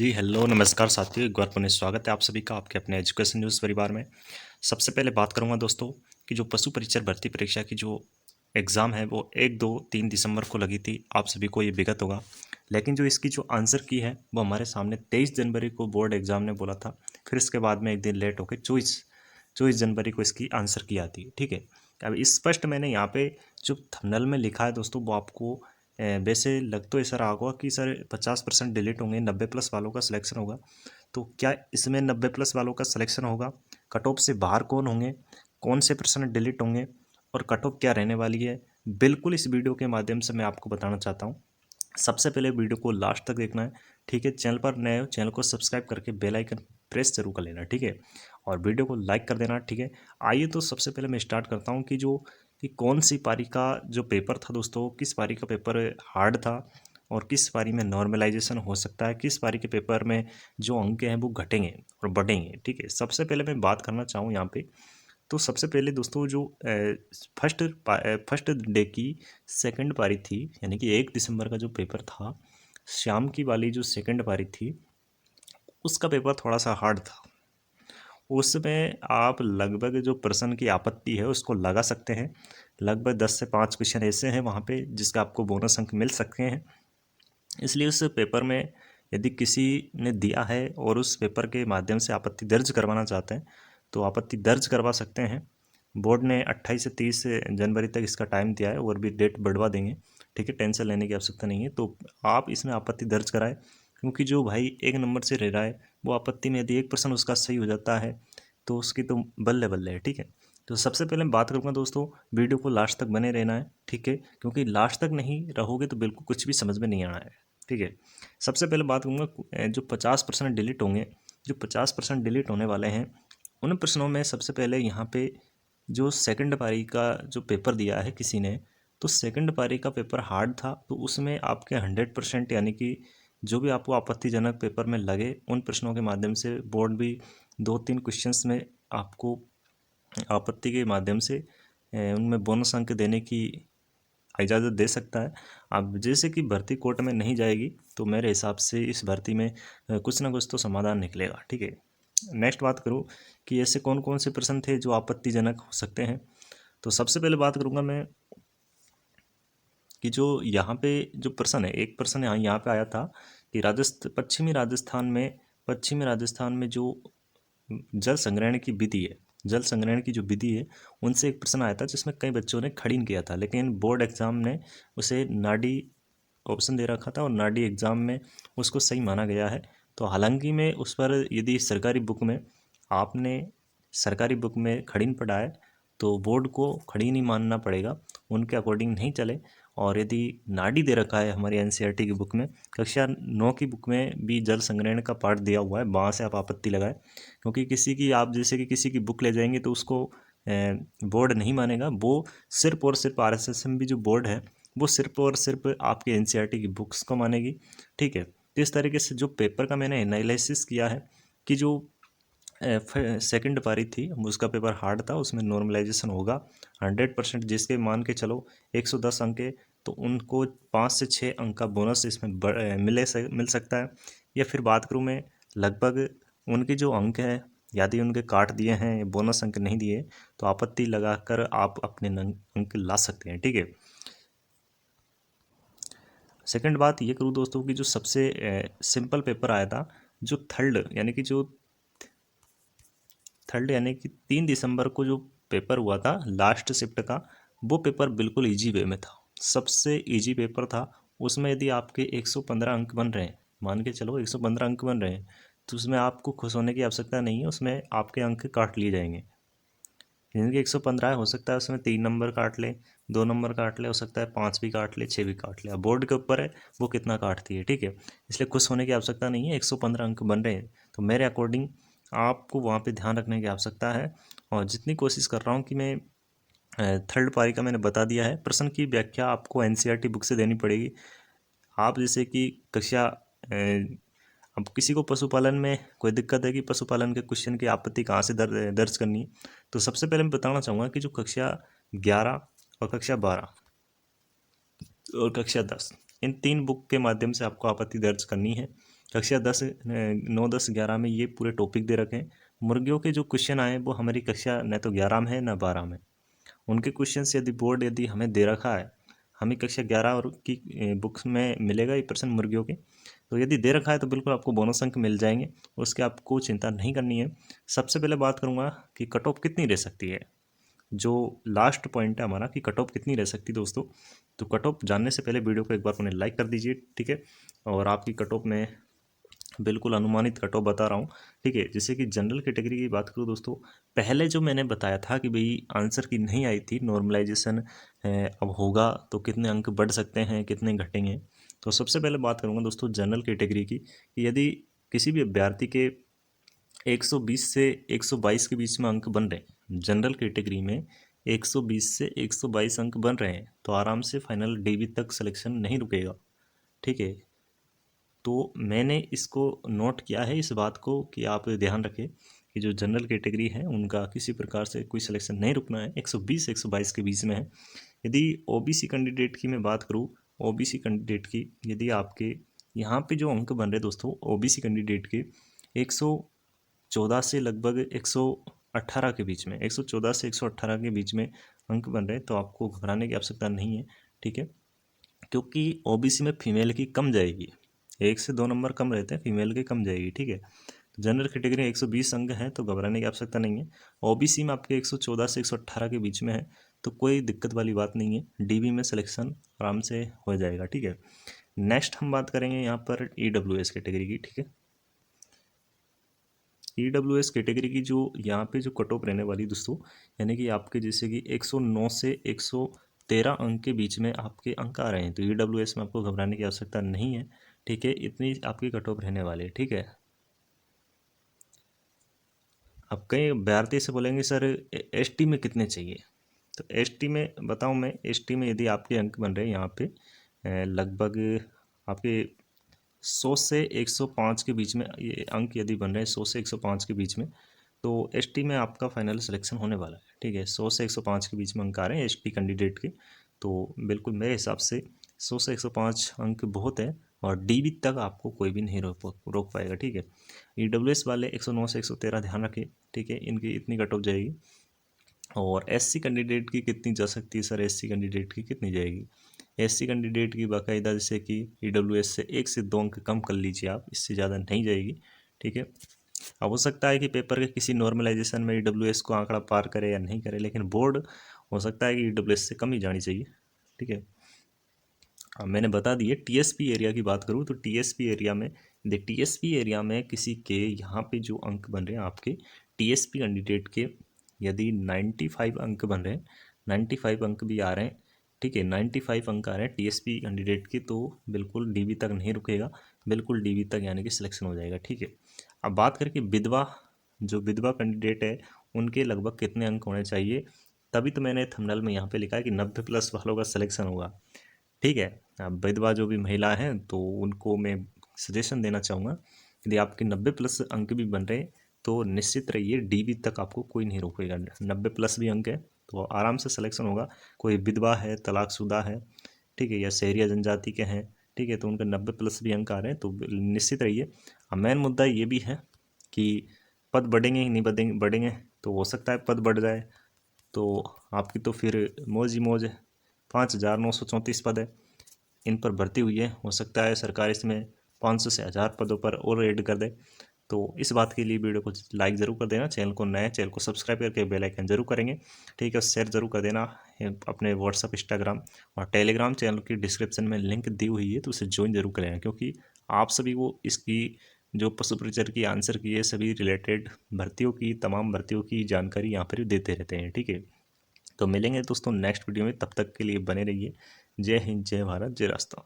जी, hello, नमस्कार साथियों, एक बार पुनः स्वागत है आप सभी का आपके अपने एजुकेशन न्यूज़ परिवार में। सबसे पहले बात करूँगा दोस्तों कि जो पशु परिचर भर्ती परीक्षा की जो एग्ज़ाम है वो 1, 2, 3 दिसंबर को लगी थी, आप सभी को ये विगत होगा। लेकिन जो इसकी जो आंसर की है वो हमारे सामने 23 जनवरी को बोर्ड एग्ज़ाम ने बोला था, फिर इसके बाद में एक दिन लेट होके 24 जनवरी को इसकी आंसर की आती है, ठीक है। अब स्पष्ट मैंने यहाँ पे जो थंबनेल में लिखा है दोस्तों वो आपको वैसे लग तो ऐसा रहा होगा कि सर 50% डिलीट होंगे, 90+ वालों का सिलेक्शन होगा। तो क्या इसमें 90+ वालों का सिलेक्शन होगा? कट ऑफ से बाहर कौन होंगे? कौन से प्रश्न डिलीट होंगे? और कट ऑफ क्या रहने वाली है? बिल्कुल इस वीडियो के माध्यम से मैं आपको बताना चाहता हूँ। सबसे पहले वीडियो को लास्ट तक देखना है, ठीक है। चैनल पर नए हो, चैनल को सब्सक्राइब करके बेल आइकन प्रेस जरूर कर लेना, ठीक है। और वीडियो को लाइक कर देना, ठीक है। आइए तो सबसे पहले मैं स्टार्ट करता हूँ कि कौन सी पारी का जो पेपर था दोस्तों, किस पारी का पेपर हार्ड था और किस पारी में नॉर्मलाइजेशन हो सकता है, किस पारी के पेपर में जो अंक हैं वो घटेंगे और बढ़ेंगे, ठीक है। सबसे पहले मैं बात करना चाहूँ यहाँ पे, तो सबसे पहले दोस्तों जो फर्स्ट डे की सेकंड पारी थी, यानी कि 1 दिसंबर का जो पेपर था, शाम की वाली जो सेकंड पारी थी उसका पेपर थोड़ा सा हार्ड था। उसमें आप लगभग जो प्रश्न की आपत्ति है उसको लगा सकते हैं। लगभग 10 से 5 क्वेश्चन ऐसे हैं वहाँ पे जिसका आपको बोनस अंक मिल सकते हैं। इसलिए उस पेपर में यदि किसी ने दिया है और उस पेपर के माध्यम से आपत्ति दर्ज करवाना चाहते हैं तो आपत्ति दर्ज करवा सकते हैं। बोर्ड ने 28 से 30 जनवरी तक इसका टाइम दिया है और भी डेट बढ़वा देंगे, ठीक है। टेंशन लेने की आवश्यकता नहीं है। तो आप इसमें आपत्ति दर्ज कराएं, क्योंकि जो भाई 1 नंबर से रह रहा है वो आपत्ति में यदि 1% उसका सही हो जाता है तो उसकी तो बल्ले बल्ले है, ठीक है। तो सबसे पहले मैं बात करूँगा दोस्तों, वीडियो को लास्ट तक बने रहना है, ठीक है, क्योंकि लास्ट तक नहीं रहोगे तो बिल्कुल कुछ भी समझ में नहीं आना है, ठीक है। सबसे पहले बात करूँगा जो 50% डिलीट होंगे, जो 50% डिलीट होने वाले हैं उन प्रश्नों में सबसे पहले यहाँ पे जो सेकंड पारी का जो पेपर दिया है किसी ने, तो सेकंड पारी का पेपर हार्ड था, तो उसमें आपके 100% यानी कि जो भी आपको आपत्तिजनक पेपर में लगे उन प्रश्नों के माध्यम से बोर्ड भी 2-3 क्वेश्चंस में आपको आपत्ति के माध्यम से उनमें बोनस अंक देने की इजाज़त दे सकता है। अब जैसे कि भर्ती कोर्ट में नहीं जाएगी तो मेरे हिसाब से इस भर्ती में कुछ ना कुछ तो समाधान निकलेगा, ठीक है। नेक्स्ट बात करूँ कि ऐसे कौन कौन से प्रश्न थे जो आपत्तिजनक हो सकते हैं, तो सबसे पहले बात करूँगा मैं कि जो यहाँ पे जो प्रश्न है, एक प्रश्न यहाँ पे आया था कि पश्चिमी राजस्थान में जो जल संग्रहण की विधि है, जल संग्रहण की जो विधि है उनसे एक प्रश्न आया था जिसमें कई बच्चों ने खड़ीन किया था, लेकिन बोर्ड एग्जाम ने उसे नाडी ऑप्शन दे रखा था और नाडी एग्जाम में उसको सही माना गया है। तो हालांकि में उस पर यदि सरकारी बुक में खड़ीन पड़ा है तो बोर्ड को खड़ी नहीं मानना पड़ेगा, उनके अकॉर्डिंग नहीं चले। और यदि नाडी दे रखा है हमारी एनसीईआरटी की बुक में, कक्षा 9 की बुक में भी जल संग्रहण का पार्ट दिया हुआ है, वहाँ से आप आपत्ति लगाएं, क्योंकि किसी की बुक ले जाएंगे तो उसको बोर्ड नहीं मानेगा। वो सिर्फ और सिर्फ RSSM जो बोर्ड है वो सिर्फ और सिर्फ आपके एनसीईआरटी की बुक्स को मानेगी, ठीक है। तो इस तरीके से जो पेपर का मैंने एनालिसिस किया है कि जो सेकंड पारी थी उसका पेपर हार्ड था, उसमें नॉर्मलाइजेशन होगा 100%, जिसके मान के चलो 110 अंक है तो उनको 5 से 6 अंक का बोनस इसमें मिल सकता है। या फिर बात करूँ मैं लगभग उनके जो अंक हैं यदि उनके काट दिए हैं या बोनस अंक नहीं दिए तो आपत्ति लगाकर आप अपने अंक ला सकते हैं, ठीक है। सेकंड बात ये करूँ दोस्तों कि जो सबसे सिंपल पेपर आया था, जो थर्ड यानी कि 3 दिसंबर को जो पेपर हुआ था लास्ट शिफ्ट का, वो पेपर बिल्कुल इजी वे में था, सबसे इजी पेपर था। उसमें यदि आपके 115 अंक बन रहे हैं, मान के चलो 115 अंक बन रहे हैं, तो उसमें आपको खुश होने की आवश्यकता नहीं है, उसमें आपके अंक काट लिए जाएंगे। जिनके 115 हो सकता है उसमें 3 नंबर काट ले, 2 नंबर काट ले, हो सकता है 5 भी काट ले, 6 भी काट ले। अब बोर्ड के ऊपर है वो कितना काटती है, ठीक है। इसलिए खुश होने की आवश्यकता नहीं है, 115 अंक बन रहे हैं तो मेरे अकॉर्डिंग आपको वहाँ पे ध्यान रखने की आवश्यकता है। और जितनी कोशिश कर रहा हूँ कि मैं थर्ड पारी का मैंने बता दिया है, प्रश्न की व्याख्या आपको एनसीईआरटी बुक से देनी पड़ेगी। आप जैसे कि अब किसी को पशुपालन में कोई दिक्कत है कि पशुपालन के क्वेश्चन की आपत्ति कहाँ से दर्ज करनी है, तो सबसे पहले मैं बताना चाहूँगा कि जो कक्षा 11 और कक्षा 12 और कक्षा 10 इन 3 बुक के माध्यम से आपको आपत्ति दर्ज करनी है। कक्षा 9, 10, 11 में ये पूरे टॉपिक दे रखे हैं। मुर्गियों के जो क्वेश्चन आए वो हमारी कक्षा न तो 11 में है न 12 में। उनके क्वेश्चन यदि बोर्ड यदि हमें दे रखा है, हमें कक्षा 11 और की बुक्स में मिलेगा ये प्रश्न मुर्गियों के, तो यदि दे रखा है तो बिल्कुल आपको बोनस अंक मिल जाएंगे, उसके आपको चिंता नहीं करनी है। सबसे पहले बात करूँगा कि कट ऑफ कितनी रह सकती है। जो लास्ट पॉइंट है हमारा कि कट ऑफ कितनी रह सकती है दोस्तों, तो कट ऑफ जानने से पहले वीडियो को एक बार उन्हें लाइक कर दीजिए, ठीक है। और आपकी कट ऑफ में बिल्कुल अनुमानित कट ऑफ बता रहा हूँ, ठीक है। जैसे कि जनरल कैटेगरी की बात करूँ दोस्तों, पहले जो मैंने बताया था कि भाई आंसर की नहीं आई थी नॉर्मलाइजेशन अब होगा तो कितने अंक बढ़ सकते हैं, कितने घटेंगे। तो सबसे पहले बात करूँगा दोस्तों जनरल कैटेगरी की, कि यदि किसी भी अभ्यर्थी के 120 से 122 के बीच में अंक बन रहे हैं, जनरल कैटेगरी में 120 से 122 अंक बन रहे हैं, तो आराम से फाइनल डीबी तक सिलेक्शन नहीं रुकेगा, ठीक है। तो मैंने इसको नोट किया है इस बात को कि आप ध्यान रखें कि जो जनरल कैटेगरी है उनका किसी प्रकार से कोई सिलेक्शन नहीं रुकना है, 120 से 122 के बीच में है। यदि ओबीसी कैंडिडेट की मैं बात करूँ, ओबीसी कैंडिडेट की यदि आपके यहाँ पे जो अंक बन रहे दोस्तों ओबीसी कैंडिडेट के 114 से लगभग 118 के बीच में, 114 से 118 के बीच में अंक बन रहे हैं, तो आपको घबराने की आवश्यकता नहीं है, ठीक है। क्योंकि ओबीसी में फीमेल की कम जाएगी, 1 से 2 नंबर कम रहते हैं, फीमेल के कम जाएगी, ठीक है। तो जनरल कैटेगरी 120 अंक है तो घबराने की आवश्यकता नहीं है। ओबीसी में आपके 114 से 118 के बीच में है तो कोई दिक्कत वाली बात नहीं है, डीबी में सिलेक्शन आराम से हो जाएगा, ठीक है। नेक्स्ट हम बात करेंगे यहाँ पर ईडब्ल्यूएस कैटेगरी की, ठीक है। ईडब्ल्यूएस कैटेगरी की जो यहाँ पे जो कट ऑफ रहने वाली दोस्तों, यानी कि आपके जैसे कि 109 से 113 अंक के बीच में आपके अंक आ रहे हैं, तो ईडब्ल्यूएस में आपको घबराने की आवश्यकता नहीं है, ठीक है। इतनी आपकी कट ऑफ रहने वाले, ठीक है। अब कई अभ्यर्थी से बोलेंगे सर एसटी में कितने चाहिए, तो एसटी में बताऊं मैं, एसटी में यदि आपके अंक बन रहे हैं यहाँ पे लगभग आपके 100 से 105 के बीच में ये अंक यदि बन रहे हैं, 100 से 105 के बीच में, तो एसटी में आपका फाइनल सिलेक्शन होने वाला है, ठीक है। 100 से 105 के बीच में अंक आ रहे हैं एसटी कैंडिडेट के, तो बिल्कुल मेरे हिसाब से 100 से 105 अंक बहुत है और डीबी तक आपको कोई भी नहीं रोक पाएगा, ठीक है। ईडब्ल्यूएस वाले 109 से 113 ध्यान रखें, ठीक है, इनकी इतनी कट ऑफ जाएगी। और एससी कैंडिडेट की कितनी जा सकती है सर, एससी कैंडिडेट की कितनी जाएगी, एससी कैंडिडेट की बाकायदा जैसे कि ईडब्ल्यूएस से 1 से 2 अंक कम कर लीजिए आप, इससे ज़्यादा नहीं जाएगी, ठीक है। अब हो सकता है कि पेपर के किसी नॉर्मलाइजेशन में ईडब्ल्यूएस को आंकड़ा पार करे या नहीं करे, लेकिन बोर्ड हो सकता है कि ईडब्ल्यूएस से कम ही जानी चाहिए, ठीक है। मैंने बता दी है। टीएसपी एरिया की बात करूँ तो टीएसपी एरिया में टीएसपी एरिया में किसी के यहाँ पे जो अंक बन रहे हैं आपके टीएसपी कैंडिडेट के, यदि 95 अंक बन रहे हैं, 95 अंक भी आ रहे हैं, ठीक है, 95 अंक आ रहे हैं टीएसपी कैंडिडेट के, तो बिल्कुल डीबी तक नहीं रुकेगा, बिल्कुल डीबी तक यानी कि सिलेक्शन हो जाएगा, ठीक है। अब बात करके विधवा, जो विधवा कैंडिडेट है उनके लगभग कितने अंक होने चाहिए, तभी तो मैंने थंबनेल में यहाँ पे लिखा है कि 90+ वालों का सिलेक्शन होगा, ठीक है। अब विधवा जो भी महिला हैं तो उनको मैं सजेशन देना चाहूँगा, यदि आपके 90+ अंक भी बन रहे हैं तो निश्चित रहिए डीबी तक आपको कोई नहीं रोकेगा, 90+ भी अंक है तो आराम से सिलेक्शन होगा। कोई विधवा है, तलाकशुदा है, ठीक है, या शहरिया जनजाति के हैं, ठीक है, तो उनके 90+ भी अंक आ रहे हैं तो निश्चित रहिए। अब मेन मुद्दा ये भी है कि पद बढ़ेंगे ही नहीं, बढ़ेंगे तो हो सकता है पद बढ़ जाए तो आपकी तो फिर मौज ही मौज है। 5,934 पद है, इन पर भर्ती हुई है, हो सकता है सरकार इसमें 500 से 1000 पदों पर और ऐड कर दे। तो इस बात के लिए वीडियो को लाइक ज़रूर कर देना, चैनल को नए चैनल को सब्सक्राइब करके बेल आइकन जरूर करेंगे, ठीक है। शेयर ज़रूर कर देना अपने व्हाट्सअप, इंस्टाग्राम और टेलीग्राम चैनल की डिस्क्रिप्शन में लिंक दी हुई है तो उसे ज्वाइन जरूर कर लेना, क्योंकि आप सभी को इसकी जो पशु परिचर की आंसर की है सभी रिलेटेड भर्तियों की, तमाम भर्तियों की जानकारी यहाँ पर देते रहते हैं, ठीक है। तो मिलेंगे दोस्तों नेक्स्ट वीडियो में, तब तक के लिए बने रहिए। जय हिंद, जय भारत, जय राष्ट्र।